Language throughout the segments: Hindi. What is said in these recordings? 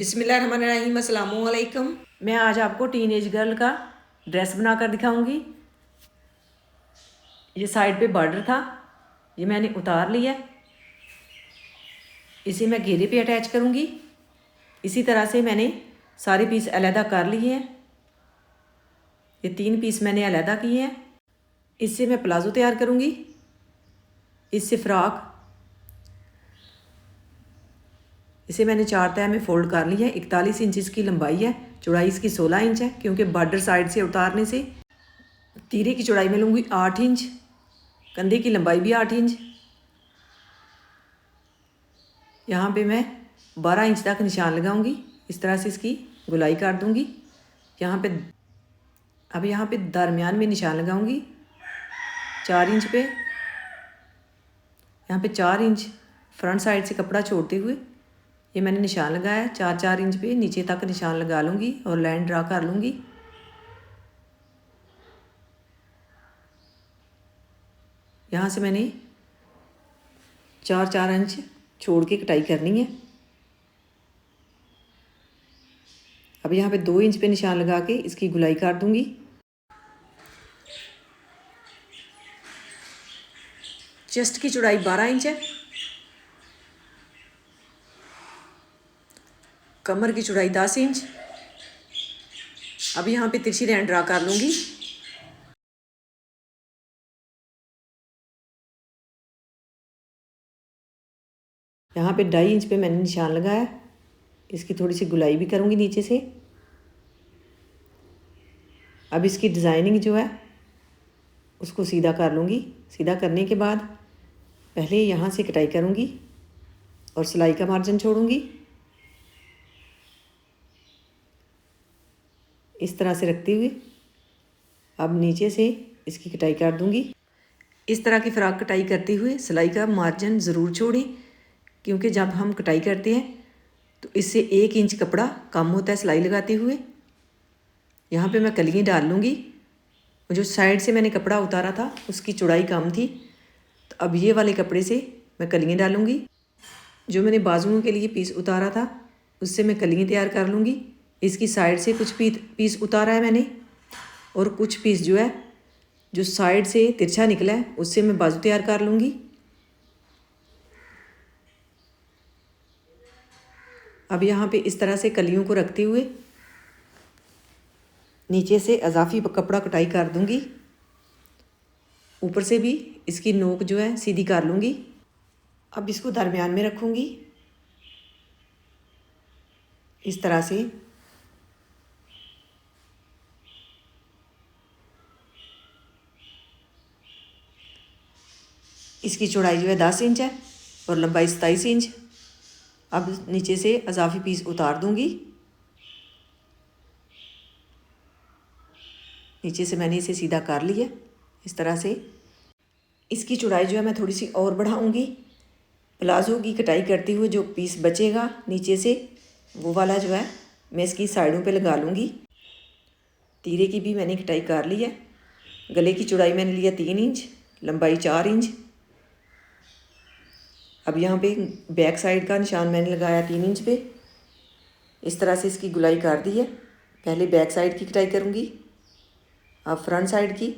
बिस्मिल्लाहिर्रहमानिर्रहीम, अस्सलामु अलैकुम। मैं आज आपको टीनेज गर्ल का ड्रेस बनाकर दिखाऊंगी। ये साइड पे बॉर्डर था, ये मैंने उतार लिया। इसे मैं घेरे पे अटैच करूंगी। इसी तरह से मैंने सारे पीस अलहदा कर लिए हैं। ये 3 पीस मैंने अलहदा किए हैं। इससे मैं प्लाज़ो तैयार करूंगी। इससे फ़्रॉक, इसे मैंने 4 तह में फ़ोल्ड कर लिया है। 41 इंच इसकी लंबाई है, चौड़ाई इसकी 16 इंच है, क्योंकि बॉर्डर साइड से उतारने से तीरे की चौड़ाई में लूँगी 8 इंच, कंधे की लंबाई भी 8 इंच। यहाँ पे मैं 12 इंच तक निशान लगाऊंगी। इस तरह से इसकी गुलाई काट दूंगी। यहाँ पे दरमियान में निशान लगाऊंगी 4 इंच पे। यहाँ पे 4 इंच फ्रंट साइड से कपड़ा छोड़ते हुए ये मैंने निशान लगाया। 4-4 इंच पे नीचे तक निशान लगा लूँगी और लाइन ड्रा कर लूँगी। यहाँ से मैंने 4-4 इंच छोड़ के कटाई करनी है। अब यहाँ पे 2 इंच पे निशान लगा के इसकी गुलाई काट दूँगी। चेस्ट की चौड़ाई 12 इंच है, कमर की चौड़ाई 10 इंच। अब यहाँ पे तिरछी लाइन ड्रा कर लूँगी। यहाँ पे 2.5 इंच पे मैंने निशान लगाया। इसकी थोड़ी सी गुलाई भी करूँगी नीचे से। अब इसकी डिज़ाइनिंग जो है उसको सीधा कर लूँगी। सीधा करने के बाद पहले यहाँ से कटाई करूँगी और सिलाई का मार्जिन छोड़ूँगी। इस तरह से रखते हुए अब नीचे से इसकी कटाई कर दूँगी। इस तरह की फ़्रॉक कटाई करते हुए सिलाई का मार्जिन ज़रूर छोड़ें, क्योंकि जब हम कटाई करते हैं तो इससे 1 इंच कपड़ा कम होता है सिलाई लगाते हुए। यहाँ पे मैं कलियाँ डाल लूँगी। जो साइड से मैंने कपड़ा उतारा था उसकी चौड़ाई कम थी, तो अब ये वाले कपड़े से मैं कलियाँ डालूँगी। जो मैंने बाजुओं के लिए पीस उतारा था उससे मैं कलियाँ तैयार कर लूँगी। इसकी साइड से कुछ पीस उतारा है मैंने, और कुछ पीस जो है जो साइड से तिरछा निकला है उससे मैं बाजू तैयार कर लूँगी। अब यहाँ पे इस तरह से कलियों को रखते हुए नीचे से अजाफी कपड़ा कटाई कर दूँगी। ऊपर से भी इसकी नोक जो है सीधी कर लूँगी। अब इसको दरमियान में रखूँगी इस तरह से। इसकी चौड़ाई जो है 10 इंच है और लंबाई 27 इंच। अब नीचे से अजाफी पीस उतार दूँगी। नीचे से मैंने इसे सीधा कर लिया इस तरह से। इसकी चौड़ाई जो है मैं थोड़ी सी और बढ़ाऊँगी। प्लाज़ो की कटाई करते हुए जो पीस बचेगा नीचे से, वो वाला जो है मैं इसकी साइडों पे लगा लूँगी। तीरे की भी मैंने कटाई कर ली है। गले की चौड़ाई मैंने लिया 3 इंच, लंबाई 4 इंच। अब यहाँ पे बैक साइड का निशान मैंने लगाया 3 इंच पे। इस तरह से इसकी गुलाई कर दी है। पहले बैक साइड की कटाई करूँगी, अब फ्रंट साइड की।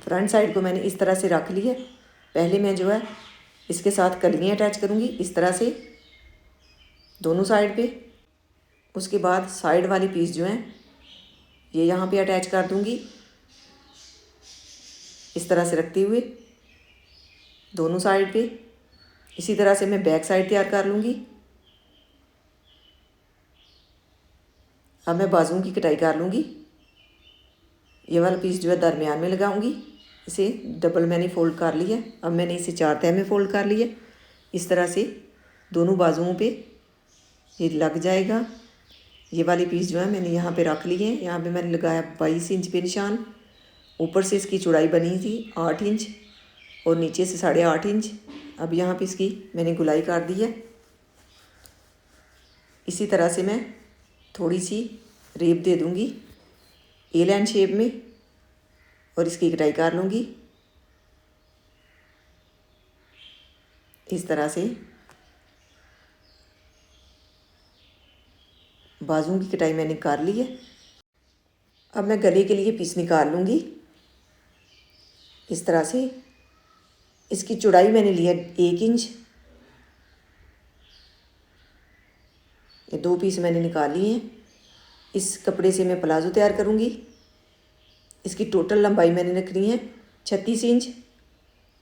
फ्रंट साइड को मैंने इस तरह से रख ली है। पहले मैं जो है इसके साथ कलियाँ अटैच करूँगी इस तरह से दोनों साइड पे। उसके बाद साइड वाली पीस जो है ये यहाँ पे अटैच कर दूँगी इस तरह से रखते हुए दोनों साइड पे। इसी तरह से मैं बैक साइड तैयार कर लूँगी। अब मैं बाजुओं की कटाई कर लूँगी। ये वाला पीस जो है दरमियान में लगाऊंगी। इसे डबल मैंने फ़ोल्ड कर लिया। अब मैंने इसे 4 तह में फ़ोल्ड कर लिया। इस तरह से दोनों बाजुओं पे ये लग जाएगा। ये वाली पीस जो है मैंने यहाँ पे रख ली है। यहाँ पे मैंने लगाया 22 इंच पे निशान। ऊपर से इसकी चौड़ाई बनी थी 8 इंच और नीचे से 8.5 इंच। अब यहाँ पे इसकी मैंने गुलाई कर दी है। इसी तरह से मैं थोड़ी सी रेप दे दूँगी ए लाइन शेप में और इसकी कटाई कर लूँगी। इस तरह से बाजुओं की कटाई मैंने कर ली है। अब मैं गले के लिए पीस निकाल लूँगी। इस तरह से इसकी चौड़ाई मैंने लिया 1 इंच। ये 2 पीस मैंने निकाल लिए हैं। इस कपड़े से मैं प्लाजो तैयार करूँगी। इसकी टोटल लंबाई मैंने रखनी है 36 इंच।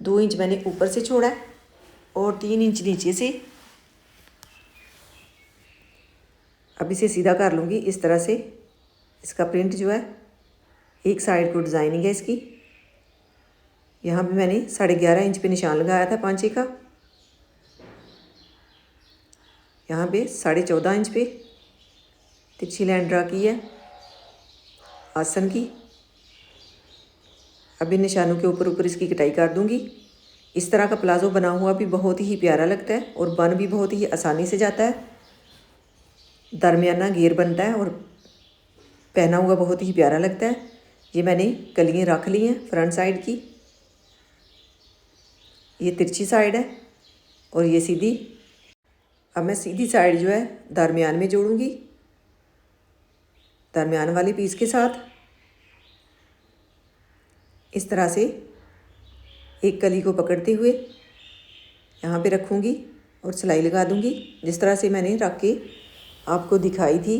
2 इंच मैंने ऊपर से छोड़ा है और 3 इंच नीचे से। अब इसे सीधा कर लूँगी इस तरह से। इसका प्रिंट जो है एक साइड को डिज़ाइनिंग है इसकी। यहाँ पे मैंने 11.5 इंच पे निशान लगाया था पांचे का। यहाँ पे 14.5 इंच पे तिरछी लाइन ड्रा की है आसन की। अब इन निशानों के ऊपर ऊपर इसकी कटाई कर दूँगी। इस तरह का प्लाजो बना हुआ भी बहुत ही प्यारा लगता है और बन भी बहुत ही आसानी से जाता है। दरमियाना घेर बनता है और पहना हुआ बहुत ही प्यारा लगता है। ये मैंने कलियाँ रख ली हैं फ्रंट साइड की। ये तिरछी साइड है और ये सीधी। अब मैं सीधी साइड जो है दरमियान में जोड़ूंगी, दरमियान वाले पीस के साथ। इस तरह से एक कली को पकड़ते हुए यहाँ पे रखूँगी और सिलाई लगा दूँगी, जिस तरह से मैंने रख के आपको दिखाई थी।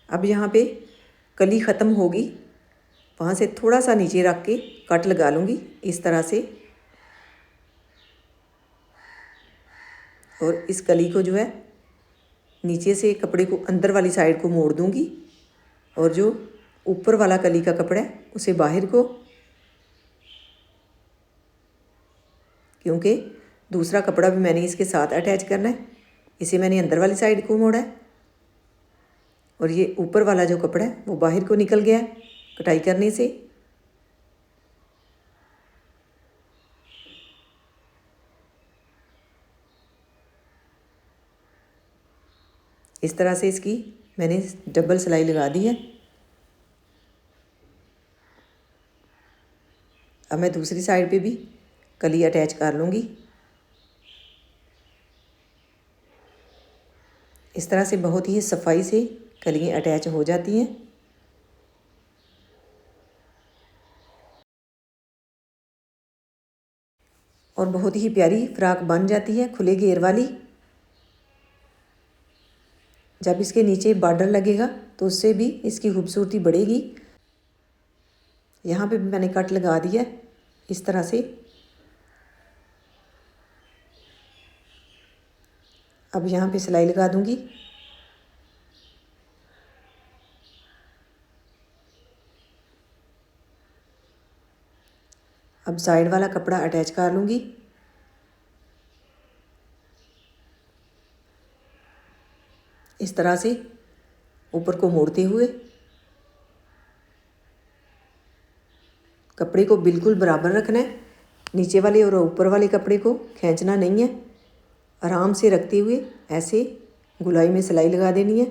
अब यहाँ पे कली ख़त्म होगी, वहाँ से थोड़ा सा नीचे रख के कट लगा लूँगी इस तरह से। और इस कली को जो है नीचे से कपड़े को अंदर वाली साइड को मोड़ दूँगी और जो ऊपर वाला कली का कपड़ा है उसे बाहर को, क्योंकि दूसरा कपड़ा भी मैंने इसके साथ अटैच करना है। इसे मैंने अंदर वाली साइड को मोड़ा है और ये ऊपर वाला जो कपड़ा है वो बाहर को निकल गया है कटाई करने से। इस तरह से इसकी मैंने डबल सिलाई लगा दी है। अब मैं दूसरी साइड पे भी कली अटैच कर लूँगी। इस तरह से बहुत ही सफाई से कलियाँ अटैच हो जाती हैं और बहुत ही प्यारी फ्रॉक बन जाती है खुले घेर वाली। जब इसके नीचे बॉर्डर लगेगा तो उससे भी इसकी खूबसूरती बढ़ेगी। यहाँ पे भी मैंने कट लगा दिया इस तरह से। अब यहाँ पे सिलाई लगा दूँगी। अब साइड वाला कपड़ा अटैच कर लूँगी। इस तरह से ऊपर को मोड़ते हुए कपड़े को बिल्कुल बराबर रखना है। नीचे वाले और ऊपर वाले कपड़े को खींचना नहीं है। आराम से रखते हुए ऐसे गुलाई में सिलाई लगा देनी है।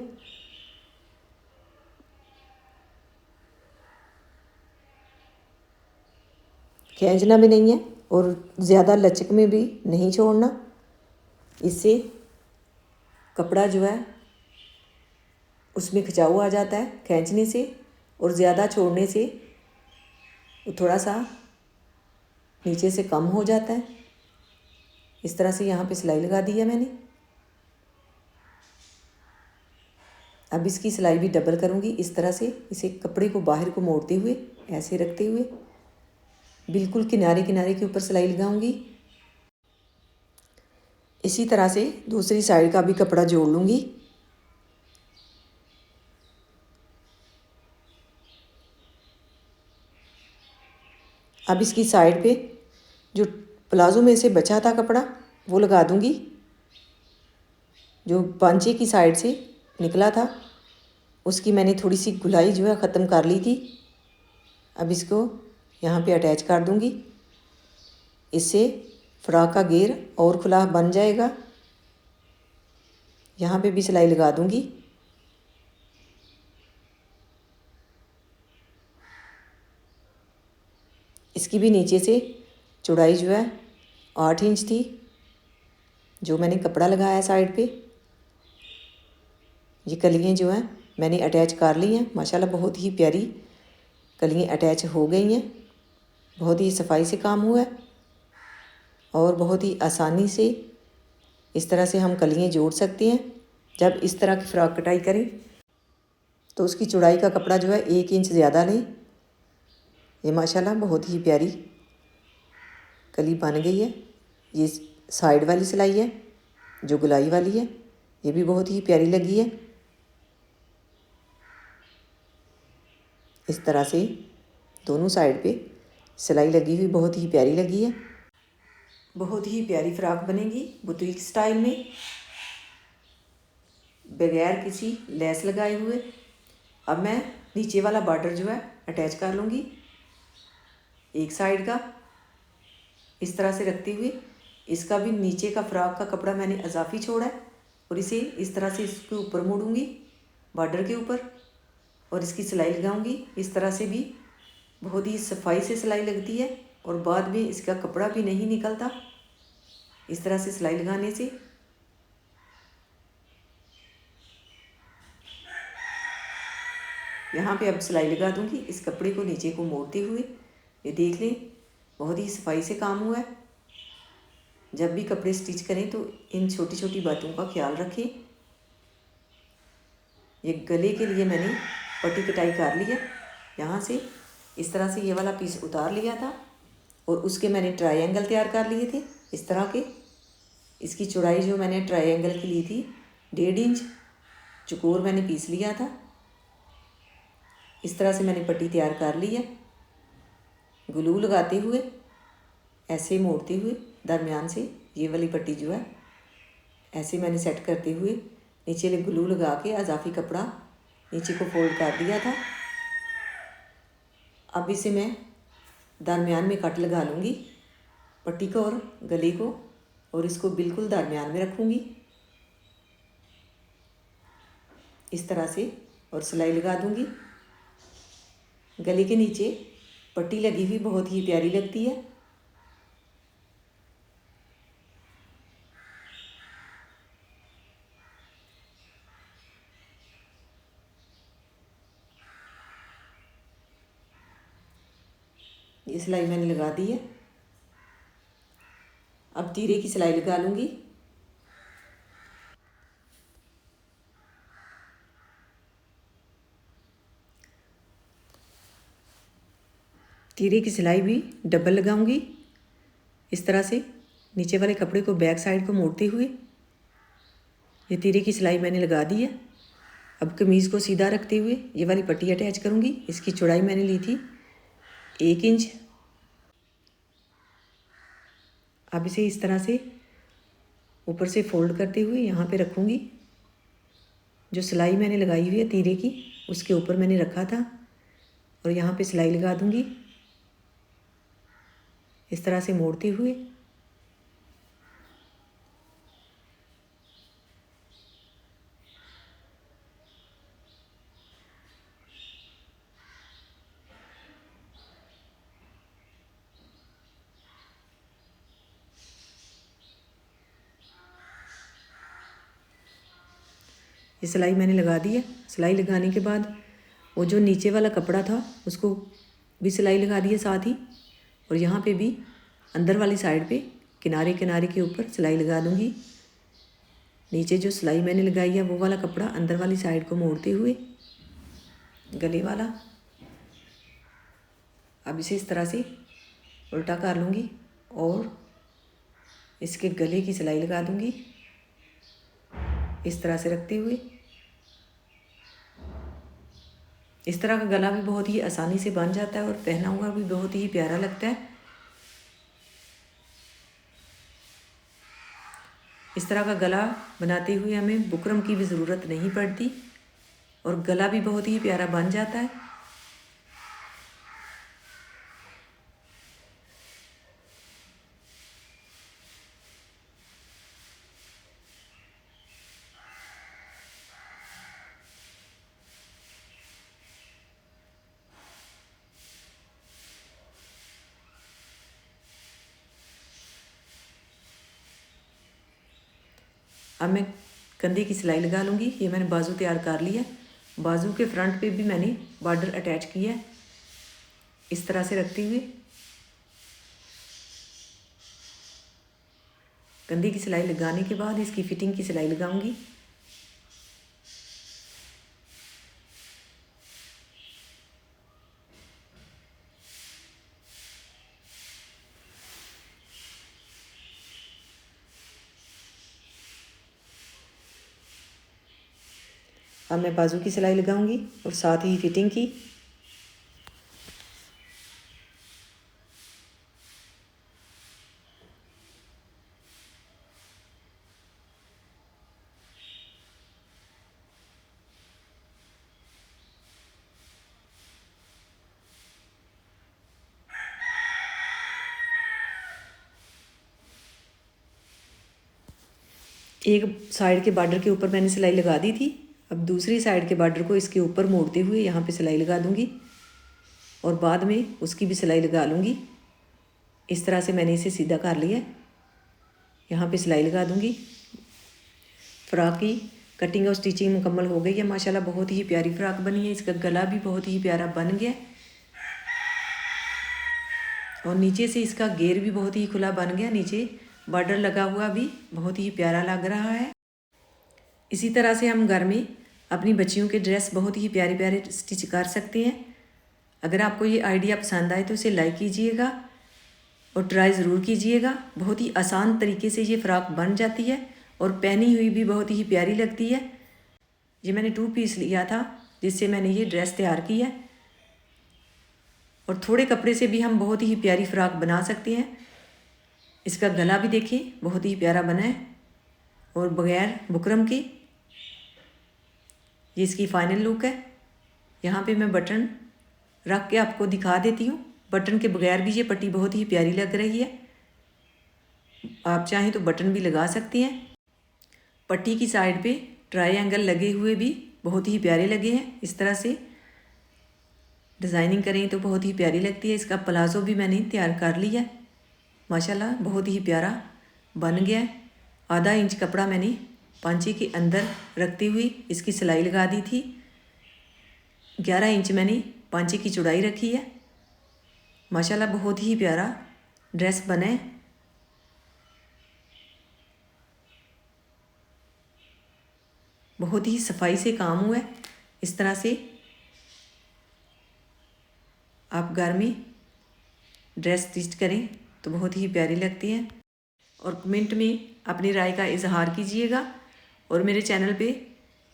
खींचना भी नहीं है और ज़्यादा लचक में भी नहीं छोड़ना। इससे कपड़ा जो है उसमें खिंचाव आ जाता है खींचने से, और ज़्यादा छोड़ने से वो थोड़ा सा नीचे से कम हो जाता है। इस तरह से यहाँ पे सिलाई लगा दी है मैंने। अब इसकी सिलाई भी डबल करूँगी इस तरह से। इसे कपड़े को बाहर को मोड़ते हुए ऐसे रखते हुए बिल्कुल किनारे किनारे के ऊपर सिलाई लगाऊंगी। इसी तरह से दूसरी साइड का भी कपड़ा जोड़ लूँगी। अब इसकी साइड पे जो प्लाजो में से बचा था कपड़ा वो लगा दूँगी, जो पांचे की साइड से निकला था उसकी मैंने थोड़ी सी गुलाई जो है ख़त्म कर ली थी। अब इसको यहाँ पे अटैच कर दूँगी। इससे फ्रॉक का घेर और खुला बन जाएगा। यहाँ पे भी सिलाई लगा दूँगी। इसकी भी नीचे से चौड़ाई जो है 8 इंच थी, जो मैंने कपड़ा लगाया साइड पे। ये कलियाँ जो हैं मैंने अटैच कर ली हैं। माशाल्लाह बहुत ही प्यारी कलियाँ अटैच हो गई हैं। बहुत ही सफाई से काम हुआ है और बहुत ही आसानी से इस तरह से हम कलियाँ जोड़ सकते हैं। जब इस तरह की फ़्रॉक कटाई करें तो उसकी चौड़ाई का कपड़ा जो है 1 इंच ज़्यादा लें। ये माशाल्लाह बहुत ही प्यारी कली बन गई है। ये साइड वाली सिलाई है जो गुलाई वाली है, ये भी बहुत ही प्यारी लगी है। इस तरह से दोनों साइड पे सिलाई लगी हुई बहुत ही प्यारी लगी है। बहुत ही प्यारी फ़्रॉक बनेगी बुटीक स्टाइल में, बगैर किसी लेस लगाए हुए। अब मैं नीचे वाला बॉर्डर जो है अटैच कर लूँगी एक साइड का, इस तरह से रखते हुए। इसका भी नीचे का फ़्रॉक का कपड़ा मैंने इजाफी छोड़ा है और इसे इस तरह से इसके ऊपर मोड़ूंगी बॉर्डर के ऊपर और इसकी सिलाई लगाऊंगी। इस तरह से भी बहुत ही सफाई से सिलाई लगती है और बाद में इसका कपड़ा भी नहीं निकलता इस तरह से सिलाई लगाने से। यहाँ पे अब सिलाई लगा दूंगी इस कपड़े को नीचे को मोड़ते हुए। ये देख लें बहुत ही सफाई से काम हुआ है। जब भी कपड़े स्टिच करें तो इन छोटी छोटी बातों का ख्याल रखें। ये गले के लिए मैंने पट्टी कटाई कर ली है। यहाँ से इस तरह से ये वाला पीस उतार लिया था और उसके मैंने ट्रायंगल तैयार कर लिए थे इस तरह के। इसकी चौड़ाई जो मैंने ट्रायंगल की ली थी 1.5 इंच चौकोर मैंने पीस लिया था। इस तरह से मैंने पट्टी तैयार कर ली है। ग्लू लगाते हुए ऐसे मोड़ते हुए दरमियान से ये वाली पट्टी जो है ऐसे मैंने सेट करते हुए नीचे ग्लू लगा के इजाफी कपड़ा नीचे को फोल्ड कर दिया था। अब इसे मैं दरमियान में कट लगा लूँगी पट्टी को और गले को और इसको बिल्कुल दरमियान में रखूँगी इस तरह से और सिलाई लगा दूँगी। गले के नीचे पट्टी लगी हुई बहुत ही प्यारी लगती है। ये सिलाई मैंने लगा दी है। अब तीरे की सिलाई लगा लूँगी। तीरे की सिलाई भी डबल लगाऊंगी इस तरह से नीचे वाले कपड़े को बैक साइड को मोड़ते हुए। ये तीरे की सिलाई मैंने लगा दी है। अब कमीज़ को सीधा रखते हुए ये वाली पट्टी अटैच करूँगी। इसकी चौड़ाई मैंने ली थी 1 इंच। अब इसे इस तरह से ऊपर से फोल्ड करते हुए यहाँ पे रखूँगी। जो सिलाई मैंने लगाई हुई है तीरे की उसके ऊपर मैंने रखा था और यहाँ पे सिलाई लगा दूँगी इस तरह से मोड़ते हुए। ये सिलाई मैंने लगा दी है। सिलाई लगाने के बाद वो जो नीचे वाला कपड़ा था उसको भी सिलाई लगा दी है साथ ही। और यहाँ पे भी अंदर वाली साइड पे किनारे किनारे के ऊपर सिलाई लगा दूँगी। नीचे जो सिलाई मैंने लगाई है वो वाला कपड़ा अंदर वाली साइड को मोड़ते हुए गले वाला। अब इसे इस तरह से उल्टा कर लूँगी और इसके गले की सिलाई लगा दूँगी इस तरह से रखते हुए। इस तरह का गला भी बहुत ही आसानी से बन जाता है और पहना हुआ भी बहुत ही प्यारा लगता है। इस तरह का गला बनाते हुए हमें बुकरम की भी ज़रूरत नहीं पड़ती और गला भी बहुत ही प्यारा बन जाता है। अब मैं कंधे की सिलाई लगा लूँगी। ये मैंने बाजू तैयार कर लिया। बाजू के फ्रंट पे भी मैंने बॉर्डर अटैच किया है इस तरह से रखते हुए। कंधे की सिलाई लगाने के बाद इसकी फिटिंग की सिलाई लगाऊंगी। अब मैं बाजू की सिलाई लगाऊंगी और साथ ही फिटिंग की। एक साइड के बॉर्डर के ऊपर मैंने सिलाई लगा दी थी। अब दूसरी साइड के बॉर्डर को इसके ऊपर मोड़ते हुए यहाँ पे सिलाई लगा दूँगी और बाद में उसकी भी सिलाई लगा लूँगी। इस तरह से मैंने इसे सीधा कर लिया। यहाँ पे सिलाई लगा दूँगी। फ्रॉक की कटिंग और स्टिचिंग मुकम्मल हो गई है। माशाल्लाह बहुत ही प्यारी फ्रॉक बनी है। इसका गला भी बहुत ही प्यारा बन गया और नीचे से इसका घेर भी बहुत ही खुला बन गया। नीचे बॉर्डर लगा हुआ भी बहुत ही प्यारा लग रहा है। इसी तरह से हम घर में अपनी बच्चियों के ड्रेस बहुत ही प्यारे प्यारे स्टिच कर सकते हैं। अगर आपको ये आइडिया पसंद आए तो इसे लाइक कीजिएगा और ट्राई ज़रूर कीजिएगा। बहुत ही आसान तरीके से ये फ़्रॉक बन जाती है और पहनी हुई भी बहुत ही प्यारी लगती है। ये मैंने 2 पीस लिया था जिससे मैंने ये ड्रेस तैयार की है और थोड़े कपड़े से भी हम बहुत ही प्यारी फ़्रॉक बना सकते हैं। इसका गला भी देखिए बहुत ही प्यारा बना है और बगैर बुकरम के। ये इसकी फाइनल लुक है। यहाँ पे मैं बटन रख के आपको दिखा देती हूँ। बटन के बगैर भी ये पट्टी बहुत ही प्यारी लग रही है। आप चाहें तो बटन भी लगा सकती हैं। पट्टी की साइड पे ट्रायंगल लगे हुए भी बहुत ही प्यारे लगे हैं। इस तरह से डिज़ाइनिंग करें तो बहुत ही प्यारी लगती है। इसका प्लाजो भी मैंने तैयार कर लिया है। माशाल्लाह बहुत ही प्यारा बन गया है। आधा इंच कपड़ा मैंने पांचे के अंदर रखते हुए इसकी सिलाई लगा दी थी। 11 इंच मैंने पांचे की चौड़ाई रखी है। माशाल्लाह बहुत ही प्यारा ड्रेस बना है। बहुत ही सफाई से काम हुआ है। इस तरह से आप घर में ड्रेस स्टिच करें तो बहुत ही प्यारी लगती है। और कमेंट में अपनी राय का इजहार कीजिएगा और मेरे चैनल पे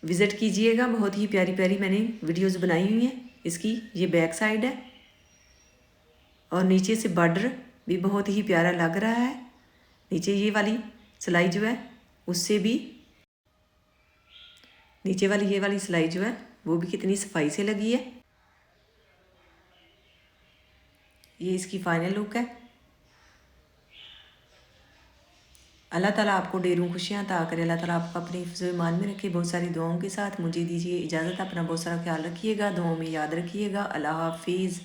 विज़िट कीजिएगा। बहुत ही प्यारी प्यारी मैंने वीडियोस बनाई हुई हैं। इसकी ये बैक साइड है और नीचे से बॉर्डर भी बहुत ही प्यारा लग रहा है। नीचे ये वाली सिलाई जो है उससे भी नीचे वाली ये वाली सिलाई जो है वो भी कितनी सफाई से लगी है। ये इसकी फाइनल लुक है। अल्लाह ताला आपको ढेरों खुशियाँ अता करे। अल्लाह ताला आपको अपने हिफ्ज़ व ईमान में रखे। बहुत सारी दुआओं के साथ मुझे दीजिए इजाज़त। अपना बहुत सारा ख्याल रखिएगा, दुआओं में याद रखिएगा। अल्लाह हाफिज़।